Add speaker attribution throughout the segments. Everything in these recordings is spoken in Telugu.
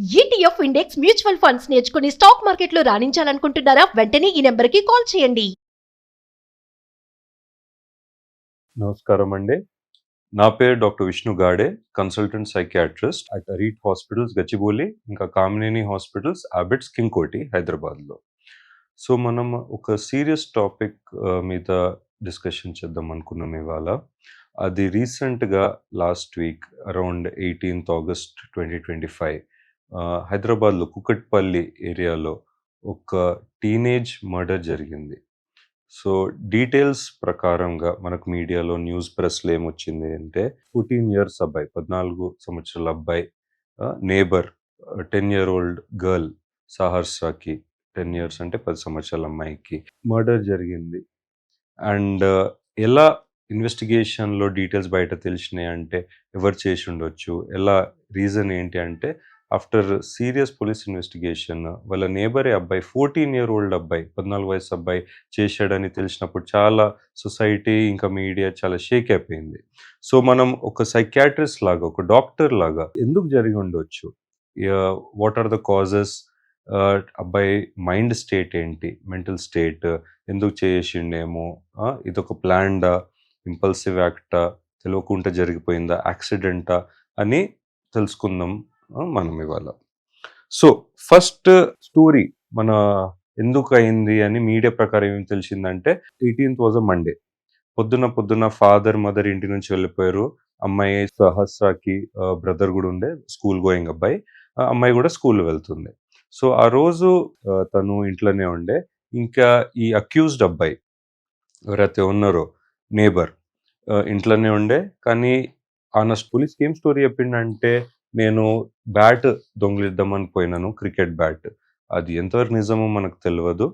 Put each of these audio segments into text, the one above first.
Speaker 1: ఈటీఎఫ్ ఇండెక్స్ మ్యూచువల్ ఫండ్స్ నేర్చుకుని స్టాక్ మార్కెట్లో రాణించాలనుకుంటున్నారా? వెంటనే ఈ నెంబర్కి కాల్ చేయండి.
Speaker 2: నమస్కారం అండి. నా పేరు doctor Vishnu Gade, consultant psychiatrist at Arete hospitals Gachibowli, ఇంకా కామినేని హాస్పిటల్స్, అబిడ్స్, కింగ్కోటి, హైదరాబాద్లో. సో మనం ఒక సీరియస్ టాపిక్ మీద డిస్కషన్ చేద్దాం అనుకున్నాం ఇవాళ. అది రీసెంట్గా last week around 18th August 2025 హైదరాబాద్లో కుకట్పల్లి ఏరియాలో ఒక టీనేజ్ మర్డర్ జరిగింది. సో డీటెయిల్స్ ప్రకారంగా మనకు మీడియాలో న్యూస్ ప్రెస్లో ఏమొచ్చింది అంటే 14 years అబ్బాయి, 14 సంవత్సరాల అబ్బాయి నేబర్ 10-year-old గర్ల్ సహర్సాకి, 10 years అంటే 10 సంవత్సరాల అమ్మాయికి మర్డర్ జరిగింది. అండ్ ఎలా ఇన్వెస్టిగేషన్లో డీటెయిల్స్ బయట తెలిసినాయి అంటే ఎవరు చేసి ఉండొచ్చు, ఎలా రీజన్ ఏంటి అంటే ఆఫ్టర్ సీరియస్ పోలీస్ ఇన్వెస్టిగేషన్ వాళ్ళ నేబరే అబ్బాయి 14-year-old అబ్బాయి, 14 వయసు అబ్బాయి చేశాడని తెలిసినప్పుడు చాలా సొసైటీ ఇంకా మీడియా చాలా షేక్ అయిపోయింది. సో మనం ఒక సైకియాట్రిస్ట్ లాగా, ఒక డాక్టర్ లాగా ఎందుకు జరిగి ఉండొచ్చు, వాట్ ఆర్ ద కాజెస్, అబ్బాయి మైండ్ స్టేట్ ఏంటి, మెంటల్ స్టేట్, ఎందుకు చేసిండేమో, ఇదొక ప్లాన్డా, ఇంపల్సివ్ యాక్టా, తెలియకుండా జరిగిపోయిందా, యాక్సిడెంటా అని తెలుసుకుందాం మనం ఇవాళ. సో ఫస్ట్ స్టోరీ మన ఎందుకు అయింది అని మీడియా ప్రకారం ఏం తెలిసిందంటే 18th was a మండే. పొద్దున ఫాదర్ మదర్ ఇంటి నుంచి వెళ్ళిపోయారు. అమ్మాయి సహస్రాకి బ్రదర్ కూడా ఉండే, స్కూల్ గోయింగ్ అబ్బాయి, అమ్మాయి కూడా స్కూల్ వెళ్తుంది. సో ఆ రోజు తను ఇంట్లోనే ఉండే. ఇంకా ఈ అక్యూజ్డ్ అబ్బాయి ఎవరైతే ఉన్నారో నేబర్ ఇంట్లోనే ఉండే. కానీ ఆయన పోలీస్కి ఏం స్టోరీ చెప్పిండంటే, నేను బ్యాట్ దొంగిలిద్దామని పోయినాను, క్రికెట్ బ్యాట్. అది ఎంతవరకు నిజమో మనకు తెలియదు.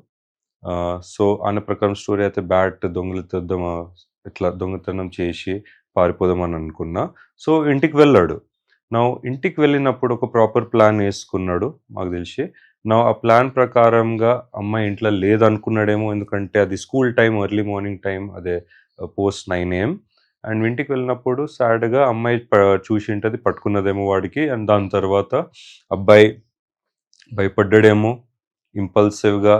Speaker 2: సో ఆయన ప్రకారం స్టోరీ అయితే బ్యాట్ దొంగిలిద్దామా, ఇట్లా దొంగతనం చేసి పారిపోదామని అనుకున్నా. సో ఇంటికి వెళ్ళాడు. నా ఇంటికి వెళ్ళినప్పుడు ఒక ప్రాపర్ ప్లాన్ వేసుకున్నాడు మాకు తెలిసి. నా ఆ ప్లాన్ ప్రకారంగా అమ్మాయి ఇంట్లో లేదనుకున్నాడేమో, ఎందుకంటే అది school time, early morning time, అదే post 9 AM. అండ్ ఇంటికి వెళ్ళినప్పుడు సాడ్గా అమ్మాయి చూసి ఉంటుంది, పట్టుకున్నదేమో వాడికి. అండ్ దాని తర్వాత అబ్బాయి భయపడ్డాడేమో, ఇంపల్సివ్గా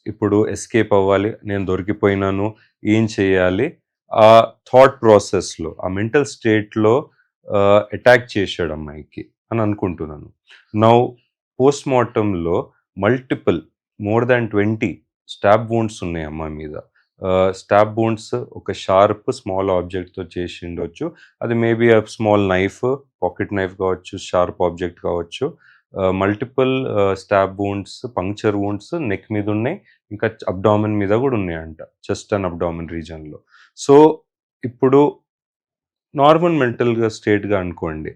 Speaker 2: ఇప్పుడు ఎస్కేప్ అవ్వాలి, నేను దొరికిపోయినాను, ఏం చేయాలి, ఆ థాట్ ప్రాసెస్లో, ఆ మెంటల్ స్టేట్లో అటాక్ చేశాడు అమ్మాయికి అని అనుకుంటున్నాను. నౌ పోస్ట్ మార్టంలో multiple, more than 20 stab wounds ఉన్నాయి అమ్మాయి మీద. స్టాబ్ బోన్స్ ఒక షార్ప్ స్మాల్ ఆబ్జెక్ట్తో చేసి ఉండొచ్చు. అది maybe small knife, pocket knife కావచ్చు, షార్ప్ ఆబ్జెక్ట్ కావచ్చు. Multiple stab wounds, puncture wounds neck మీద ఉన్నాయి, ఇంకా అబ్డామిన్ మీద కూడా ఉన్నాయంట, చెస్ట్ అండ్ అబ్డామిన్ రీజన్లో. సో ఇప్పుడు నార్మల్ మెంటల్గా స్టేట్గా అనుకోండి,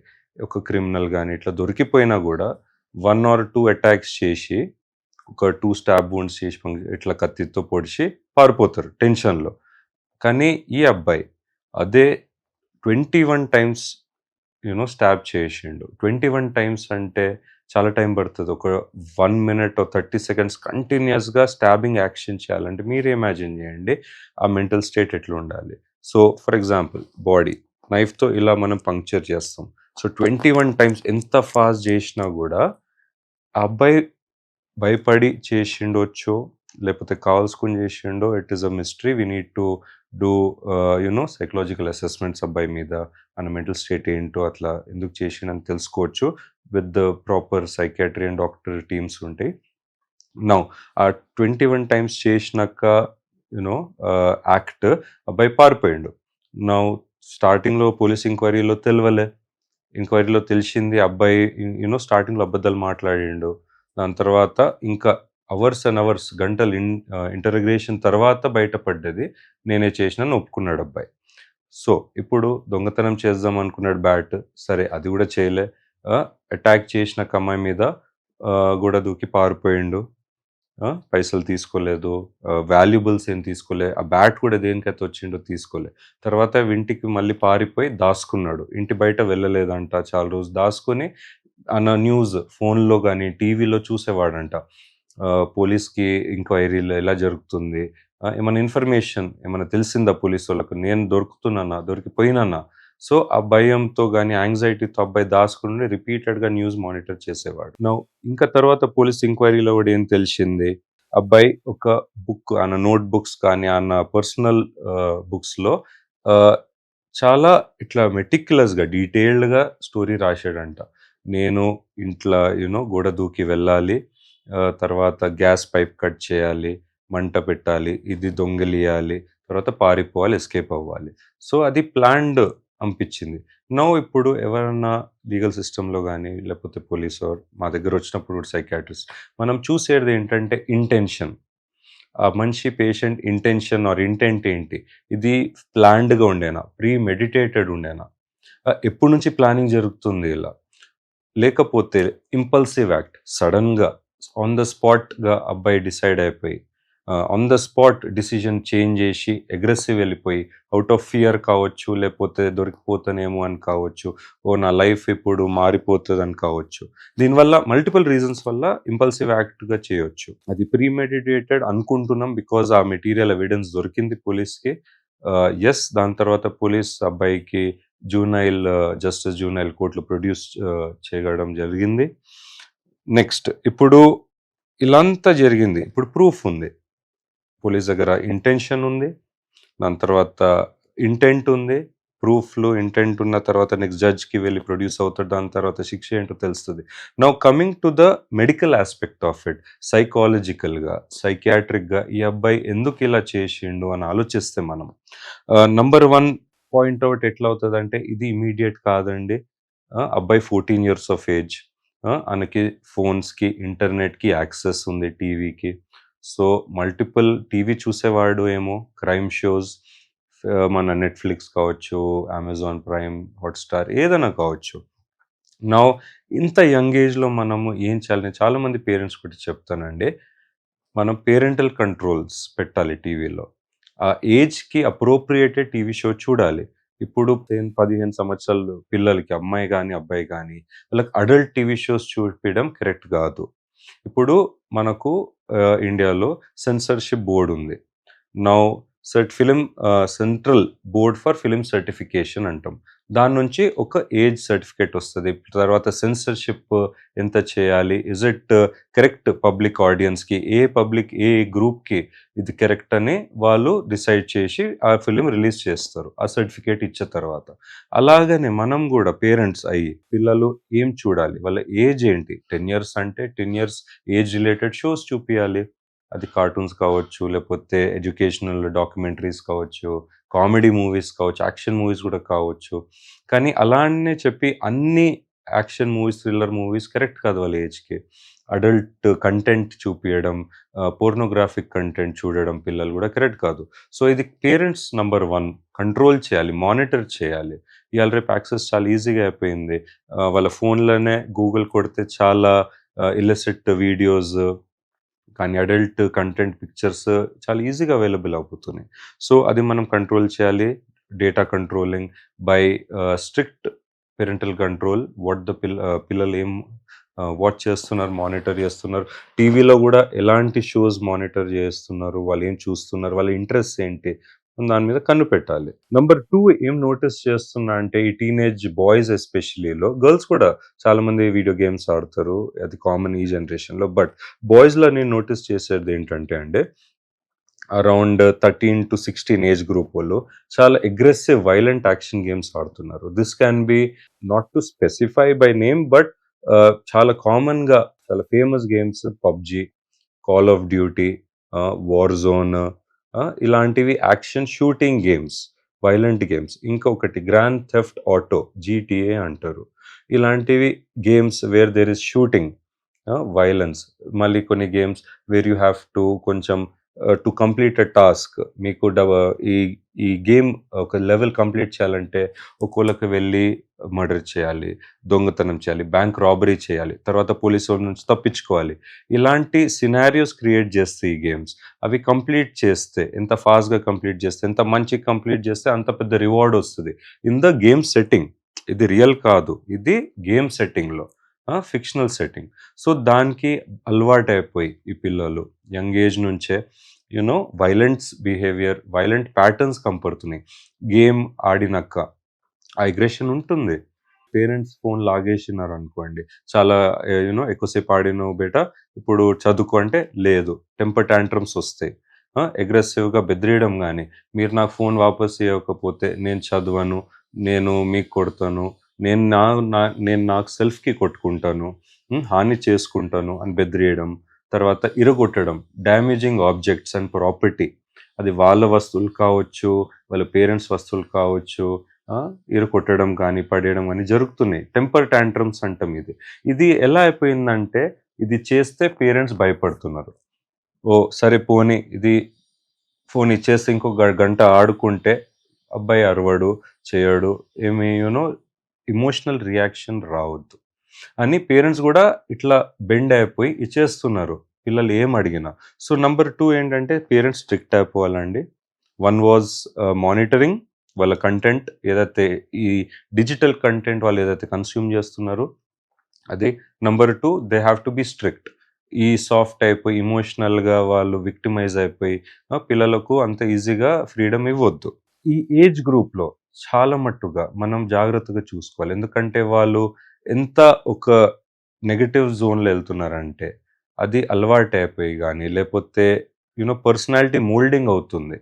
Speaker 2: ఒక క్రిమినల్ కానీ ఇట్లా దొరికిపోయినా కూడా 1 or 2 అటాక్స్ చేసి, ఒక 2 స్టాబ్ వూండ్స్ చేసి ఇట్లా కత్తితో పొడిచి పారిపోతారు టెన్షన్లో. కానీ ఈ అబ్బాయి అదే 21 times స్టాబ్ చేసిండు. 21 times అంటే చాలా టైం పడుతుంది. ఒక 1 minute or 30 seconds కంటిన్యూస్గా స్టాబింగ్ యాక్షన్ చేయాలంటే మీరు ఇమాజిన్ చేయండి ఆ మెంటల్ స్టేట్ ఎట్లా ఉండాలి. సో ఫర్ ఎగ్జాంపుల్ బాడీ నైఫ్తో ఇలా మనం పంక్చర్ చేస్తాం. సో 21 times ఎంత ఫాస్ట్ చేసినా కూడా ఆ అబ్బాయి భయపడి చేసిండొచ్చో, లేకపోతే కావాల్సుకుని చేసిండో, it is a mystery. We need to do psychological assessments అబ్బాయి మీద, మన మెంటల్ స్టేట్ ఏంటో, అట్లా ఎందుకు చేసిండని తెలుసుకోవచ్చు. With the proper psychiatry and doctor teams ఉంటాయి. నౌ ఆ 21 times చేసినాక యాక్ట్ అబ్బాయి పారిపోయిండు. నౌ స్టార్టింగ్లో పోలీస్ ఎంక్వైరీలో తెలిసింది అబ్బాయి స్టార్టింగ్లో అబద్ధాలు మాట్లాడిండు. దాని తర్వాత ఇంకా అవర్స్ అండ్ అవర్స్, గంటలు ఇంటర్గ్రేషన్ తర్వాత బయటపడ్డది నేనే చేసినాను ఒప్పుకున్నాడు అబ్బాయి. సో ఇప్పుడు దొంగతనం చేద్దాం అనుకున్నాడు బ్యాట్, సరే అది కూడా చేయలే. అటాక్ చేసిన అమ్మాయి మీద కూడా దూకి పారిపోయిండు. పైసలు తీసుకోలేదు, వాల్యుబుల్స్ ఏం తీసుకోలే, ఆ బ్యాట్ కూడా దేనికైతే వచ్చిండో తీసుకోలే. తర్వాత ఇంటికి మళ్ళీ పారిపోయి దాచుకున్నాడు, ఇంటి బయట వెళ్ళలేదంట, చాలా రోజు దాచుకొని అన్న న్యూస్ ఫోన్లో కానీ టీవీలో చూసేవాడంట. పోలీస్కి ఎంక్వైరీలో ఎలా జరుగుతుంది, ఏమైనా ఇన్ఫర్మేషన్ ఏమైనా తెలిసిందా పోలీసు వాళ్ళకు, నేను దొరికిపోయినానా, సో ఆ భయంతో గానీ, యాంగ్జైటీతో అబ్బాయి దాసుకుని రిపీటెడ్‌గా న్యూస్ మానిటర్ చేసేవాడు. ఇంకా తర్వాత పోలీస్ ఎంక్వైరీలో గూడా ఏం తెలిసింది, అబ్బాయి ఒక బుక్ ఆయన నోట్ బుక్స్ కానీ, ఆయన పర్సనల్ బుక్స్‌లో ఆహ్, చాలా ఇట్లా మెటిక్యులస్‌గా, డీటెయిల్డ్‌గా స్టోరీ రాశాడంట. నేను ఇంట్ల గోడ దూకి వెళ్ళాలి. తర్వాత గ్యాస్ పైప్ కట్ చేయాలి, మంట పెట్టాలి, ఇది దొంగిలియాలి, తర్వాత పారిపోవాలి, ఎస్కేప్ అవ్వాలి. సో అది ప్లాన్డ్ అనిపించింది. ఇప్పుడు ఎవరన్నా లీగల్ సిస్టమ్‌లో గానీ, లేకపోతే పోలీస్ మా దగ్గరొచ్చినప్పుడు కూడా సైకియాట్రిస్ట్ మనం చూసేది ఏంటంటే ఇంటెన్షన్. ఆ మనిషి పేషెంట్ ఇంటెన్షన్ ఆర్ ఇంటెంట్ ఏంటి? ఇది ప్లాన్డ్‌గా ఉండేనా? ప్రీమెడిటేటెడ్ ఉండేనా? ఎప్పటి నుంచి ప్లానింగ్ జరుగుతుంది ఇలా? లేకపోతే ఇంపల్సివ్ యాక్ట్ సడన్‌గా ఆన్ ద స్పాట్‌గా అబ్బాయి డిసైడ్ అయిపోయి on the spot decision change చేసి అగ్రెసివ్ వెళ్ళిపోయి ఔట్ ఆఫ్ ఫియర్ కావచ్చు, లేకపోతే దొరికిపోతానేమో అని కావచ్చు, నా లైఫ్ ఇప్పుడు మారిపోతుందని కావచ్చు. దీనివల్ల మల్టిపుల్ రీజన్స్ వల్ల ఇంపల్సివ్ యాక్ట్‌గా చేయొచ్చు. అది ప్రీమెడిటేటెడ్ అనుకుంటున్నాం బికాజ్ ఆ మెటీరియల్ ఎవిడెన్స్ దొరికింది పోలీస్‌కి. యెస్, దాని తర్వాత పోలీస్ అబ్బాయికి జస్టిస్ జూనైల్ కోర్టులో ప్రొడ్యూస్ చేయడం జరిగింది. నెక్స్ట్ ఇప్పుడు ఇలాంతా జరిగింది. ఇప్పుడు ప్రూఫ్ ఉంది. పోలీస్ దగ్గర ఇంటెన్షన్ ఉంది. దాని తర్వాత ఇంటెంట్ ఉంది. ప్రూఫ్‌లు, ఇంటెంట్ ఉన్న తర్వాత నెక్స్ట్ జడ్జ్‌కి వెళ్ళి ప్రొడ్యూస్ అవుతాడు. దాని తర్వాత శిక్ష ఏంటో తెలుస్తది. Coming to the medical aspect of it, సైకాలజికల్‌గా, సైకియాట్రిక్‌గా ఈ అబ్బాయి ఎందుకు ఇలా చేసిండు అని ఆలోచిస్తే మనం నంబర్ 1 పాయింట్ ఔట్ ఎట్లా అవుతదంటే ఇది ఇమ్మీడియేట్ కాదండి. అబ్బాయి 14 ఇయర్స్ ఆఫ్ ఏజ్. ఆయనకి ఫోన్స్‌కి, ఇంటర్నెట్‌కి యాక్సెస్ ఉంది, టీవీకి. సో మల్టిపుల్ టీవీ చూసేవాడు ఏమో, క్రైమ్ షోస్, మన నెట్‌ఫ్లిక్స్ కావచ్చు, అమెజాన్ ప్రైమ్, హాట్‌స్టార్ ఏదైనా కావచ్చు. నౌ ఇంత యంగ్ ఏజ్‌లో మనము ఏం చేయాలి? నేను చాలామంది పేరెంట్స్ కూడా చెప్తానండి. మనం పేరెంటల్ కంట్రోల్స్ పెట్టాలి టీవీలో. ఆ ఏజ్‌కి అప్రోప్రియేటెడ్ టీవీ షో చూడాలి. ఇప్పుడు 15 సంవత్సరాలు పిల్లలకి, అమ్మాయి గానీ, అబ్బాయి గానీ, వాళ్ళకి అడల్ట్ టీవీ షోస్ చూపియడం కరెక్ట్ గాదు. ఇప్పుడు మనకు ఇండియాలో సెన్సార్‌షిప్ బోర్డ్ ఉంది. Now central board for film certification అంటాం. దాని నుంచి ఒక ఏజ్ సర్టిఫికేట్ వస్తది. తర్వాత సెన్సార్‌షిప్ ఎంత చేయాలి? ఇస్ ఇట్ కరెక్ట్ పబ్లిక్ ఆడియన్స్‌కి? ఏ గ్రూప్‌కి ఇది కరెక్ట్ అని వాళ్ళు డిసైడ్ చేసి ఆ ఫిల్మ్ రిలీజ్ చేస్తారు, ఆ సర్టిఫికేట్ ఇచ్చిన తర్వాత. అలాగనే మనం గూడా పేరెంట్స్ అయ్యి పిల్లలు ఏం చూడాలి? వాళ్ళ ఏజ్ ఏంటి? 10 ఇయర్స్ అంటే 10 ఇయర్స్ ఏజ్ రిలేటెడ్ షోస్ చూపియాలి. అది కార్టూన్స్ కావచ్చు, లేకపోతే ఎడ్యుకేషనల్ డాక్యుమెంటరీస్ కావచ్చు, కామెడీ మూవీస్ కావచ్చు, యాక్షన్ మూవీస్ కూడా కావచ్చు. కానీ అలానే చెప్పి అన్ని action movies, thriller movies correct కాదు వాళ్ళ ఏజ్‌కి. అడల్ట్ కంటెంట్ చూపియడం, పోర్నోగ్రాఫిక్ కంటెంట్ చూడడం పిల్లలు కూడా కరెక్ట్ కాదు. సో ఇది పేరెంట్స్ నంబర్ 1 కంట్రోల్ చేయాలి, మానిటర్ చేయాలి. ఇయాల రేపు యాక్సెస్ చాలా ఈజీగా అయిపోయింది. వాళ్ళ ఫోన్‌లోనే గూగుల్ కొడితే చాలా ఇల్లిసిట్ వీడియోస్ కానీ అడల్ట్ కంటెంట్ పిక్చర్స్ చాలా ఈజీగా అవైలబుల్ అవుతున్నాయి. సో అది మనం కంట్రోల్ చేయాలి. Data controlling by strict parental control. పిల్లలు ఏం వాచ్ చేస్తున్నారు, మానిటర్ చేస్తున్నారు, టీవీలో కూడా ఎలాంటి షోస్ మానిటర్ చేస్తున్నారు, వాళ్ళు ఏం చూస్తున్నారు, వాళ్ళ ఇంట్రెస్ట్ ఏంటి, దాని మీద కన్ను పెట్టాలి. నంబర్ 2 ఏం నోటీస్ చేస్తున్నా అంటే ఈ టీనేజ్ బాయ్స్ ఎస్పెషలీలో, గర్ల్స్ కూడా చాలా మంది వీడియో గేమ్స్ ఆడతారు, అది కామన్ ఈ జనరేషన్‌లో. బట్ బాయ్స్‌లో నేను నోటీస్ చేసేది ఏంటంటే అండి, అరౌండ్ 13-16 ఏజ్ గ్రూప్ వాళ్ళు చాలా అగ్రెసివ్ వైలెంట్ యాక్షన్ గేమ్స్ ఆడుతున్నారు. This can be not to specify by name, but చాలా కామన్‌గా చాలా famous games PUBG, Call of Duty, Warzone, ఇలాంటివి action shooting games, violent games. ఇంకొకటి గ్రాండ్ థెఫ్ట్ ఆటో, జీటీఏ అంటారు. ఇలాంటివి games where there is shooting, violence. మళ్ళీ కొన్ని games where you have to కొంచెం టు కంప్లీట్ ఎ టాస్క్, మీకు ఈ ఈ గేమ్ ఒక లెవెల్ కంప్లీట్ చేయాలంటే ఒక్కోళ్ళకి వెళ్ళి మర్డర్ చేయాలి, దొంగతనం చేయాలి, బ్యాంక్ రాబరీ చేయాలి, తర్వాత పోలీసు వాళ్ళ నుంచి తప్పించుకోవాలి. ఇలాంటి సినారియోస్ క్రియేట్ చేస్తాయి ఈ గేమ్స్. అవి కంప్లీట్ చేస్తే, ఎంత ఫాస్ట్‌గా కంప్లీట్ చేస్తే, ఎంత మంచిగా కంప్లీట్ చేస్తే అంత పెద్ద రివార్డ్ వస్తది. In the game setting. ఇది రియల్ కాదు, ఇది గేమ్ సెట్టింగ్‌లో, ఫిక్షనల్ సెట్టింగ్. సో దానికి అలవాటైపోయి ఈ పిల్లలు యంగ్ ఏజ్ నుంచే వైలెన్స్ బిహేవియర్, వైలెంట్ ప్యాటర్న్స్ కనపడుతున్నాయి. గేమ్ ఆడినాక ఆ అగ్రెషన్ ఉంటుంది. పేరెంట్స్ ఫోన్ లాగేసినారు అనుకోండి, చాలా ఎక్కువసేపు ఆడినావు బేటా, ఇప్పుడు చదువుకో అంటే లేదు, టెంపర్ టాంట్రమ్స్ వస్తాయి. అగ్రెసివ్గా బెదిరియడం కానీ, మీరు నాకు ఫోన్ వాపస్ ఇవ్వకపోతే నేను చదవను, నేను మీకు కొడతాను, నేను నా నా- నేను నాకు సెల్ఫ్కి కొట్టుకుంటాను, హాని చేసుకుంటాను అని బెదిరియడం. తర్వాత ఇరగొట్టడం, డ్యామేజింగ్ ఆబ్జెక్ట్స్ అండ్ ప్రాపర్టీ, అది వాళ్ళ వస్తువులు కావచ్చు, వాళ్ళ పేరెంట్స్ వస్తువులు కావచ్చు, ఇరకొట్టడం కానీ పడేయడం కానీ జరుగుతున్నాయి. టెంపర్ టాంట్రమ్స్ అంటాం ఇది. ఇది ఎలా అయిపోయిందంటే, ఇది చేస్తే పేరెంట్స్ భయపడుతున్నారు. ఓ సరే పోనీ, ఇది ఫోన్ ఇచ్చేసి ఇంకో గంట ఆడుకుంటే అబ్బాయి అరవడు, చేయడు, ఏమి ఇమోషనల్ రియాక్షన్ రావద్దు అని పేరెంట్స్ కూడా ఇట్లా బెండ్ అయిపోయి ఇచ్చేస్తున్నారు పిల్లలు ఏం అడిగినా. సో నంబర్ 2 ఏంటంటే, పేరెంట్స్ స్ట్రిక్ట్ అయిపోవాలండి. వన్ వాజ్ మానిటరింగ్ వాళ్ళ కంటెంట్, ఏదైతే ఈ డిజిటల్ కంటెంట్ వాళ్ళు ఏదైతే కన్స్యూమ్ చేస్తున్నారో అది. Number 2, they have to be strict. ఈ సాఫ్ట్ అయిపోయి ఇమోషనల్గా వాళ్ళు విక్టిమైజ్ అయిపోయి పిల్లలకు అంత ఈజీగా ఫ్రీడమ్ ఇవ్వద్దు. ఈ ఏజ్ గ్రూప్లో చాలా మట్టుగా మనం జాగ్రత్తగా చూసుకోవాలి. ఎందుకంటే వాళ్ళు ఎంత ఒక నెగటివ్ జోన్లో వెళ్తున్నారంటే, అది అలవాటు అయిపోయి కానీ, లేకపోతే పర్సనాలిటీ మోల్డింగ్ అవుతుంది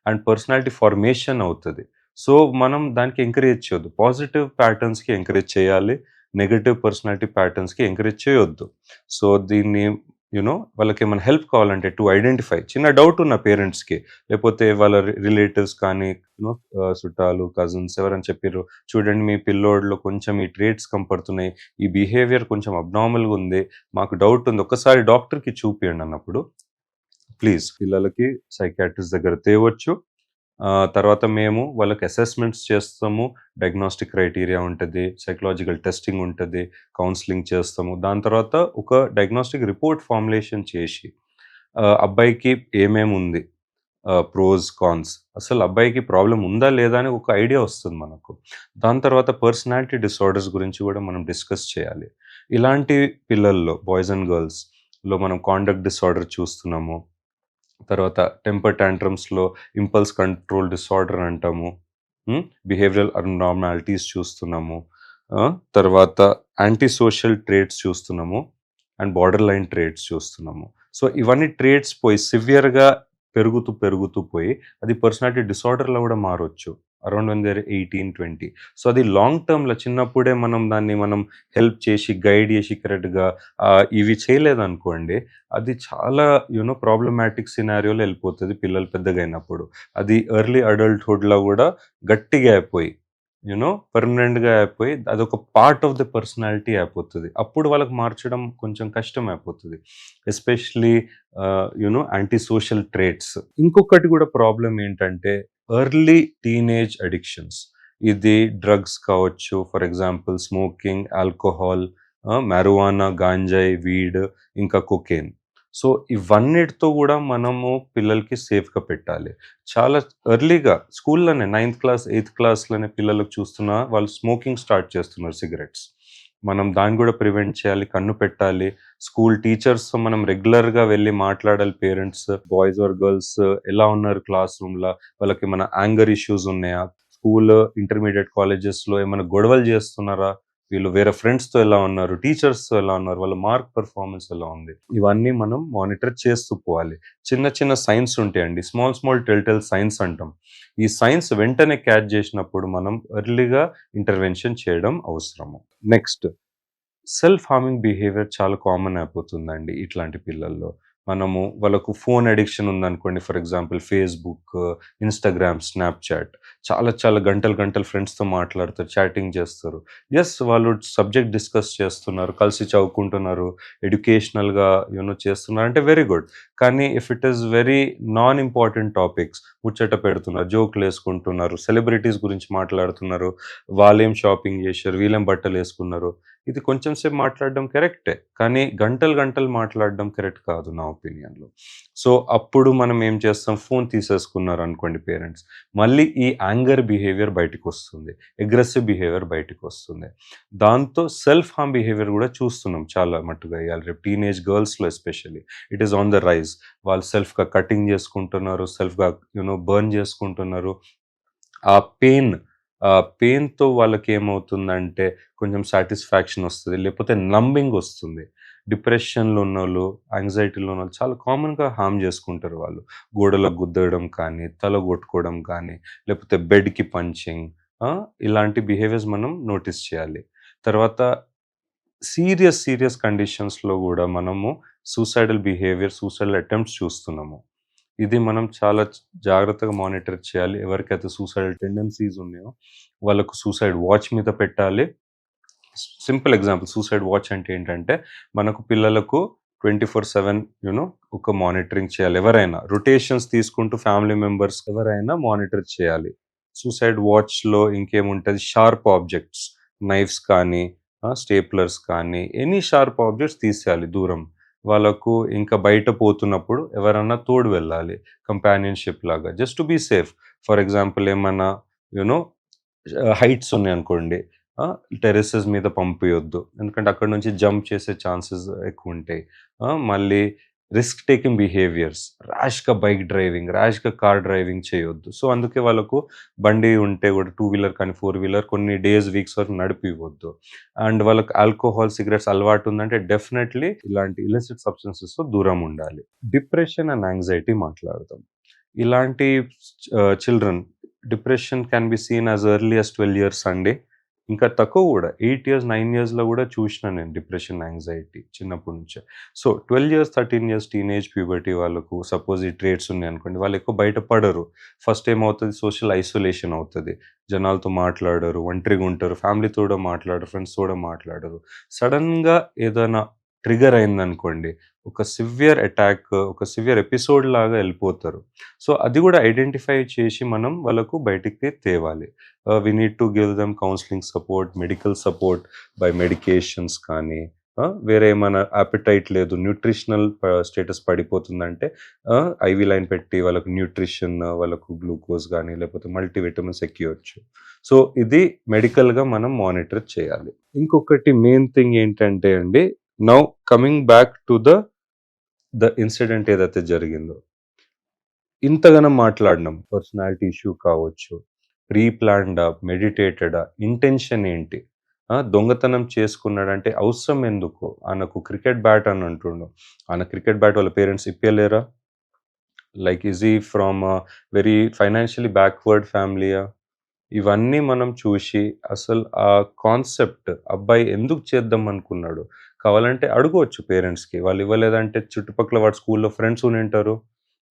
Speaker 2: అండ్ పర్సనాలిటీ ఫార్మేషన్ అవుతుంది. సో మనం దానికి ఎంకరేజ్ చేయొద్దు. పాజిటివ్ ప్యాటర్న్స్కి ఎంకరేజ్ చేయాలి, నెగటివ్ పర్సనాలిటీ ప్యాటర్న్స్కి ఎంకరేజ్ చేయొద్దు. సో దీన్ని వాళ్ళకి ఏమైనా హెల్ప్ కావాలంటే టు ఐడెంటిఫై, చిన్న డౌట్ ఉన్న పేరెంట్స్కి, లేకపోతే వాళ్ళ రిలేటివ్స్ కానీ చుట్టాలు, కజిన్స్ ఎవరని చెప్పారు, చూడండి మీ పిల్లోడ్లో కొంచెం ఈ ట్రేట్స్ కనపడుతున్నాయి, ఈ బిహేవియర్ కొంచెం అబ్నార్మల్గా ఉంది, మాకు డౌట్ ఉంది, ఒక్కసారి డాక్టర్కి చూపియండి అన్నప్పుడు ప్లీజ్ పిల్లలకి సైకాట్రిస్ట్ దగ్గర తేవచ్చు. తర్వాత మేము వాళ్ళకి అసెస్మెంట్స్ చేస్తాము, డయాగ్నోస్టిక్ క్రైటీరియా ఉంటుంది, సైకలాజికల్ టెస్టింగ్ ఉంటుంది, కౌన్సిలింగ్ చేస్తాము. దాని తర్వాత ఒక డయాగ్నోస్టిక్ రిపోర్ట్ ఫార్ములేషన్ చేసి అబ్బాయికి ఏమేమి ఉంది, ప్రోస్ కాన్స్, అసలు అబ్బాయికి ప్రాబ్లం ఉందా లేదా అని ఒక ఐడియా వస్తుంది మనకు. దాని తర్వాత పర్సనాలిటీ డిసార్డర్స్ గురించి కూడా మనం డిస్కస్ చేయాలి. ఇలాంటి పిల్లల్లో, బాయ్స్ అండ్ గర్ల్స్లో మనం కాండక్ట్ డిసార్డర్ చూస్తున్నాము. తర్వాత టెంపర్ టాంట్రమ్స్లో ఇంపల్స్ కంట్రోల్ డిసార్డర్ అంటాము, బిహేవియరల్ అబ్నార్మాలిటీస్ చూస్తున్నాము, తర్వాత యాంటీ సోషల్ ట్రేట్స్ చూస్తున్నాము అండ్ బార్డర్ లైన్ ట్రేట్స్ చూస్తున్నాము. సో ఇవన్నీ ట్రేట్స్ పోయి సివియర్గా పెరుగుతూ పోయి అది పర్సనాలిటీ డిసార్డర్లో కూడా మారొచ్చు అరౌండ్ వన్ దేర్ 18-20. సో అది లాంగ్ టర్మ్లో చిన్నప్పుడే మనం హెల్ప్ చేసి గైడ్ చేసి కరెక్ట్గా ఇవి చేయలేదనుకోండి, అది చాలా ప్రాబ్లమాటిక్ సినారియోలో వెళ్ళిపోతుంది పిల్లలు పెద్దగా అయినప్పుడు. అది ఎర్లీ అడల్ట్హుడ్లో కూడా గట్టిగా అయిపోయి పర్మనెంట్గా అయిపోయి అదొక పార్ట్ ఆఫ్ ద పర్సనాలిటీ అయిపోతుంది. అప్పుడు వాళ్ళకి మార్చడం కొంచెం కష్టం అయిపోతుంది, ఎస్పెషలీ యాంటీ సోషల్ ట్రేట్స్. ఇంకొకటి కూడా ప్రాబ్లం ఏంటంటే, ఎర్లీ టీనేజ్ అడిక్షన్స్. ఇది డ్రగ్స్ కావచ్చు, for example smoking, alcohol, marijuana, గాంజాయి, వీడ్, ఇంకా కొకేన్. సో ఇవన్నిటితో కూడా మనము పిల్లలకి సేఫ్గా పెట్టాలి. చాలా ఎర్లీగా స్కూల్లోనే 9th క్లాస్ 8th క్లాస్లోనే పిల్లలకు చూస్తున్నా వాళ్ళు స్మోకింగ్ స్టార్ట్ చేస్తున్నారు, సిగరెట్స్. మనం దాన్ని కూడా ప్రివెంట్ చేయాలి, కన్ను పెట్టాలి. స్కూల్ టీచర్స్ మనం రెగ్యులర్గా వెళ్ళి మాట్లాడాలి. పేరెంట్స్, బాయ్స్ ఆర్ గర్ల్స్ ఎలా ఉన్నారు క్లాస్ రూమ్లో, వాళ్ళకి ఏమైనా యాంగర్ ఇష్యూస్ ఉన్నాయా, స్కూల్, ఇంటర్మీడియట్ కాలేజెస్లో ఏమైనా గొడవలు చేస్తున్నారా, వీళ్ళు వేరే ఫ్రెండ్స్తో ఎలా ఉన్నారు, టీచర్స్తో ఎలా ఉన్నారు, వాళ్ళ మార్క్ పర్ఫార్మెన్స్ ఎలా ఉంది, ఇవన్నీ మనం మానిటర్ చేస్తూ పోవాలి. చిన్న చిన్న సైన్స్ ఉంటాయండి, స్మాల్ టెల్ సైన్స్ అంటాం. ఈ సైన్స్ వెంటనే క్యాచ్ చేసినప్పుడు మనం ఎర్లీగా ఇంటర్వెన్షన్ చేయడం అవసరము. నెక్స్ట్, సెల్ఫ్ హార్మింగ్ బిహేవియర్ చాలా కామన్ అయిపోతుందండి ఇట్లాంటి పిల్లల్లో. మనము వాళ్ళకు ఫోన్ అడిక్షన్ ఉందనుకోండి, for example Facebook, Instagram, Snapchat, చాలా గంటలు ఫ్రెండ్స్తో మాట్లాడతారు, చాటింగ్ చేస్తారు. ఎస్, వాళ్ళు సబ్జెక్ట్ డిస్కస్ చేస్తున్నారు, కలిసి చదువుకుంటున్నారు, ఎడ్యుకేషనల్గా చేస్తున్నారు అంటే వెరీ గుడ్. కానీ if it is very non important topics, ముచ్చట పెడుతున్నారు, జోకులు వేసుకుంటున్నారు, సెలబ్రిటీస్ గురించి మాట్లాడుతున్నారు, వాళ్ళేం షాపింగ్ చేశారు, వీళ్ళేం బట్టలు వేసుకున్నారు, ఇది కొంచెం సేపు మాట్లాడడం కరెక్టే, కానీ గంటలు మాట్లాడడం కరెక్ట్ కాదు నా ఒపీనియన్లో. సో అప్పుడు మనం ఏం చేస్తాం, ఫోన్ తీసేసుకున్నారు అనుకోండి పేరెంట్స్, మళ్ళీ ఈ యాంగర్ బిహేవియర్ బయటకు వస్తుంది, అగ్రెసివ్ బిహేవియర్ బయటకు వస్తుంది. దాంతో సెల్ఫ్ హార్మ్ బిహేవియర్ కూడా చూస్తున్నాం చాలా మట్టుగా ఇవాళ రేపు టీనేజ్ గర్ల్స్లో especially. It is on the rise. వాళ్ళు సెల్ఫ్గా కటింగ్ చేసుకుంటున్నారు, సెల్ఫ్గా బర్న్ చేసుకుంటున్నారు. ఆ పెయిన్ ఆ పెయిన్‌తో వాళ్ళకేమవుతుందంటే కొంచెం సాటిస్ఫాక్షన్ వస్తది. లేకపోతే నంబింగ్ వస్తుంది. డిప్రెషన్‌లో ఉన్నోళ్ళు, యాంగ్జైటీలో ఉన్నోళ్ళు చాలా కామన్‌గా హార్మ్ జేసుకుంటారు వాళ్ళు. గోడలకు గుద్దడం కానీ, తల కొట్టుకోవడం కానీ, లేకపోతే బెడ్‌కి పంచింగ్ ఇలాంటి బిహేవియర్స్ మనం నోటీస్ చేయాలి. తర్వాత సీరియస్ కండిషన్స్‌లో గూడా మనము సూసైడల్ బిహేవియర్, సూసైడల్ అటెంప్ట్స్ చూస్తున్నాము. ఇది మనం చాలా జాగ్రత్తగా మానిటర్ చేయాలి. ఎవరికైతే సూసైడల్ టెండెన్సీస్ ఉన్నాయో వాళ్ళకు సూసైడ్ వాచ్ మీద పెట్టాలి. సింపుల్ ఎగ్జాంపుల్ సూసైడ్ వాచ్ అంటే ఏంటంటే, మనకు పిల్లలకు 24/7 ఒక మానిటరింగ్ చేయాలి. ఎవరైనా రొటేషన్స్ తీసుకుంటూ ఫ్యామిలీ మెంబర్స్ ఎవరైనా మానిటర్ చేయాలి. సూసైడ్ వాచ్‌లో ఇంకేముంటది షార్ప్ ఆబ్జెక్ట్స్, నైఫ్స్ కానీ, స్టేప్లర్స్ కానీ ఎనీ షార్ప్ ఆబ్జెక్ట్స్ తీసేయాలి దూరం. వాళ్ళకు ఇంకా బయట పోతున్నప్పుడు ఎవరన్నా తోడు వెళ్ళాలి. కంపానియన్‌షిప్ లాగా just to be safe. For example ఏమన్నా యూ నో హైట్స్ ఉన్నాయనుకోండి. టెర్రసెస్ మీద పంపియొద్దు. ఎందుకంటే అక్కడి నుంచి జంప్ చేసే ఛాన్సెస్ ఎక్కువుంటాయి. మళ్ళీ రిస్క్ టేకింగ్ బిహేవియర్స్, ర్యాష్‌గా బైక్ డ్రైవింగ్, ర్యాష్‌గా కార్ డ్రైవింగ్ చేయొద్దు. సో, అందుకే వాళ్ళకు బండి ఉంటే కూడా టూ వీలర్ కానీ, ఫోర్ వీలర్ కొన్ని డేస్, వీక్స్ వరకు నడిపివ్వద్దు. అండ్ వాళ్ళకి ఆల్కహాల్, సిగరెట్స్ అలవాటు ఉందంటే డెఫినెట్‌లీ ఇలాంటి ఇలిసిట్ సబ్స్టెన్సెస్‌తో దూరం ఉండాలి. డిప్రెషన్ అండ్ యాంగ్జైటీ మాట్లాడదాం. ఇలాంటి children depression can be seen as early as 12 years అండి. ఇంకా తక్కువ గూడా 8 ఇయర్స్, 9 ఇయర్స్‌లో గూడా చూషినా నేను డిప్రెషన్, యాంగ్జైటీ చిన్నప్పటి నుంచే. So, 12 years, 13 years teenage puberty వాళ్ళకు సపోజ్ ఈ ట్రేట్స్ ఉన్నాయనుకోండి, వాళ్ళు ఎక్కువ బయట పడరు. ఫస్ట్ ఏమవుతది సోషల్ ఐసోలేషన్ అవుతది. జనాలతో మాట్లాడరు, ఒంటరిగా ఉంటారు, ఫ్యామిలీతో కూడా మాట్లాడరు, ఫ్రెండ్స్‌తో కూడా మాట్లాడరు. సడెన్‌గా ఏదైనా ట్రిగ్గర్ అయిందనుకోండి, ఒక సివియర్ అటాక్, ఒక సివియర్ ఎపిసోడ్ లాగా ఎళ్ళిపోతారు. సో, అది గూడా ఐడెంటిఫై చేసి మనం వాళ్ళకు బయటికి తేవాలి. We need to give them counselling support, medical support by medications కానీ, వేరే ఏమైనా యాపెటైట్ లేదు, న్యూట్రిషనల్ స్టేటస్ పడిపోతుందంటే ఐవీ లైన్ పెట్టి వాళ్ళకు న్యూట్రిషన్, వాళ్ళకు గ్లూకోజ్ గానీ, లేకపోతే మల్టీవిటమిన్స్ ఎక్కియొచ్చు. సో, ఇది మెడికల్‌గా మనం మానిటర్ చేయాలి. ఇంకొకటి మెయిన్ థింగ్ ఏంటంటే అండి, now coming back to the incident ఏదైతే జరిగిందో. ఇంతగనం మాట్లాడినాం. పర్సనాలిటీ ఇష్యూ కావచ్చు, ప్రీ ప్లాన్డా, మెడిటేటెడా, ఇంటెన్షన్ ఏంటి? దొంగతనం చేసుకున్నాడంటే అవసరం ఎందుకు? ఆయనకు క్రికెట్ బ్యాట్ అని అంటుండు. ఆయన క్రికెట్ బ్యాట్ వాళ్ళ పేరెంట్స్ ఇప్పియలేరా? Like is he from very financially backward ఫ్యామిలీయా? ఇవన్నీ మనం చూసి అసలు ఆ కాన్సెప్ట్ అబ్బాయి ఎందుకు చేద్దాం అనుకున్నాడు? కావాలంటే అడగొచ్చు పేరెంట్స్‌కి. వాళ్ళు ఇవ్వలేదంటే చుట్టుపక్కల వాడి స్కూల్‌లో ఫ్రెండ్స్ ఉండింటారు.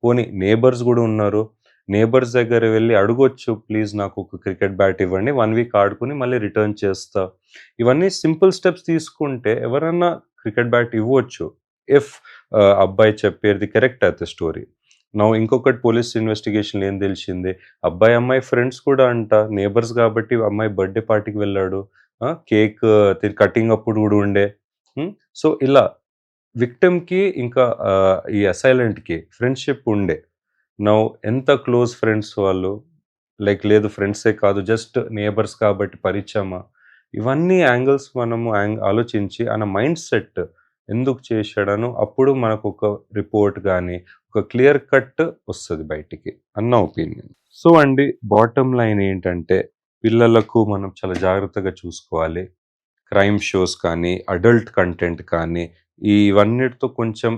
Speaker 2: పోనీ నేబర్స్ గూడా ఉన్నారు. నేబర్స్ దగ్గర వెళ్లి అడగొచ్చు. ప్లీజ్ నాకు ఒక క్రికెట్ బ్యాట్ ఇవ్వండి. 1 వీక్ ఆడుకొని మళ్ళీ రిటర్న్ చేస్తా. ఇవన్నీ సింపుల్ స్టెప్స్ తీసుకుంటే ఎవరన్నా క్రికెట్ బ్యాట్ ఇవ్వొచ్చు. ఇఫ్ అబ్బాయి చెప్పేది కరెక్ట్ అయితే స్టోరీ. నౌ ఇంకొకటి పోలీస్ ఇన్వెస్టిగేషన్‌లో ఏం తెలిసింది? అబ్బాయి, అమ్మాయి ఫ్రెండ్స్ కూడా అంట. నేబర్స్ కాబట్టి అమ్మాయి బర్త్‌డే పార్టీకి వెళ్ళాడు. కేక్ కటింగ్ అప్పుడు గూడా ఉండే. హ్మ్. సో, ఇలా విక్టిమ్‌కి ఇంకా ఈ అసైలెంట్‌కి ఫ్రెండ్‌షిప్ ఉండే. నౌ ఎంత క్లోజ్ ఫ్రెండ్స్ వాళ్ళు. లైక్ లేదు ఫ్రెండ్సే కాదు జస్ట్ నేబర్స్ కాబట్టి పరిచయమా? ఇవన్నీ యాంగిల్స్ మనము ఆలోచించి ఆయన మైండ్ సెట్ ఎందుకు చేశాడనో అప్పుడు మనకొక రిపోర్ట్ గాని, ఒక క్లియర్ కట్ వస్తది బయటికి అన్న ఒపీనియన్. సో అండి, బాటమ్ లైన్ ఏంటంటే పిల్లలకు మనం చాలా జాగ్రత్తగా చూసుకోవాలి. క్రైమ్ షోస్ కానీ, అడల్ట్ కంటెంట్ కానీ, ఇవన్నిటితో కొంచెం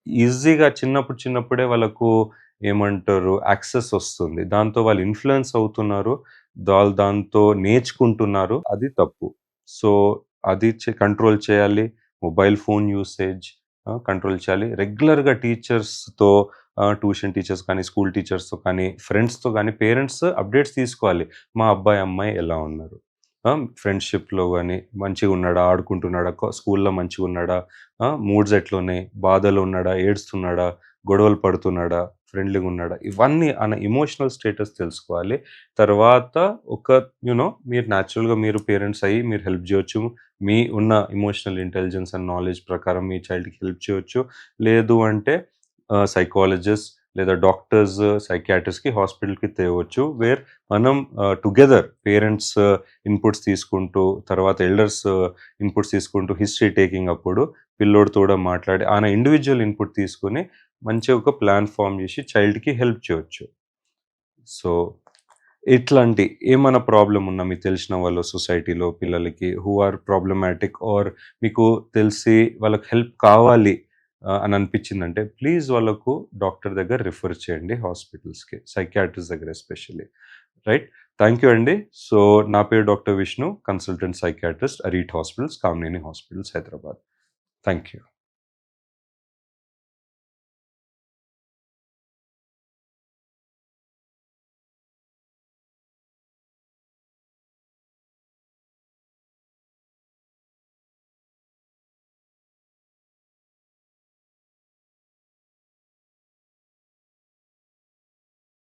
Speaker 2: ఈజీగా చిన్నప్పుడే వాళ్ళకు ఏమంటారు యాక్సెస్ వస్తుంది. దాంతో వాళ్ళు ఇన్‌ఫ్లూయెన్స్ అవుతున్నారు. దాంతో నేర్చుకుంటున్నారు. అది తప్పు. సో, అది కంట్రోల్ చేయాలి. మొబైల్ ఫోన్ యూసేజ్ కంట్రోల్ చేయాలి. రెగ్యులర్‌గా టీచర్స్‌తో ట్యూషన్ టీచర్స్ కానీ, స్కూల్ టీచర్స్‌తో కానీ, ఫ్రెండ్స్‌తో కానీ, పేరెంట్స్ అప్డేట్స్ తీసుకోవాలి. మా అబ్బాయి, అమ్మాయి ఎలా ఉన్నారు? ఫ్రెండ్‌షిప్‌లో గాని మంచిగున్నాడా? ఆడుకుంటున్నాడా? స్కూల్‌లో మంచిగున్నాడా? మూడ్స్ ఎట్లున్నాయి? బాధలో ఉన్నాడా? ఏడుస్తున్నాడా? గొడవలు పడుతున్నాడా? ఫ్రెండ్లీగున్నాడా? ఇవన్నీ ఆయన ఎమోషనల్ స్టేటస్ తెలుసుకోవాలి. తర్వాత ఒక మీరు న్యాచురల్‌గా మీరు పేరెంట్స్ అయ్యి మీరు హెల్ప్ జేయొచ్చు. మీ ఉన్న ఎమోషనల్ ఇంటెలిజెన్స్ అండ్ నాలెడ్జ్ ప్రకారం మీ చైల్డ్‌కి హెల్ప్ చేయొచ్చు. లేదు అంటే సైకాలజిస్ట్ లేదా డాక్టర్స్, సైకియాట్రిస్ట్‌కి హాస్పిటల్‌కి తేవచ్చు. వేర్ మనం టుగెదర్ పేరెంట్స్ ఇన్‌పుట్స్ తీసుకుంటూ, తర్వాత ఎల్డర్స్ ఇన్‌పుట్స్ తీసుకుంటూ, హిస్టరీ టేకింగ్ అప్పుడు పిల్లోడితో కూడా మాట్లాడి, ఆయన ఇండివిడ్యువల్ ఇన్‌పుట్ తీసుకొని మంచిగా ఒక ప్లాన్ ఫార్మ్ చేసి చైల్డ్‌కి హెల్ప్ చేయొచ్చు. సో, ఇట్లాంటి ఏమైనా ప్రాబ్లం ఉన్నా మీకు తెలిసిన వాళ్ళు సొసైటీలో పిల్లలకి హూ ఆర్ ప్రాబ్లమాటిక్ ఆర్ మీకు తెలిసి వాళ్ళకి హెల్ప్ కావాలి అని అనిపించిందంటే ప్లీజ్ వాళ్ళకు డాక్టర్ దగ్గర రిఫర్ చేయండి హాస్పిటల్స్కి, సైకియాట్రిస్ట్ దగ్గర ఎస్పెషల్లీ. రైట్, థ్యాంక్ యూ అండి. సో నా పేరు డాక్టర్ విష్ణు, కన్సల్టెంట్ సైకియాట్రిస్ట్, అరీట్ hospitals, Kamineni hospitals, Hyderabad. Thank you.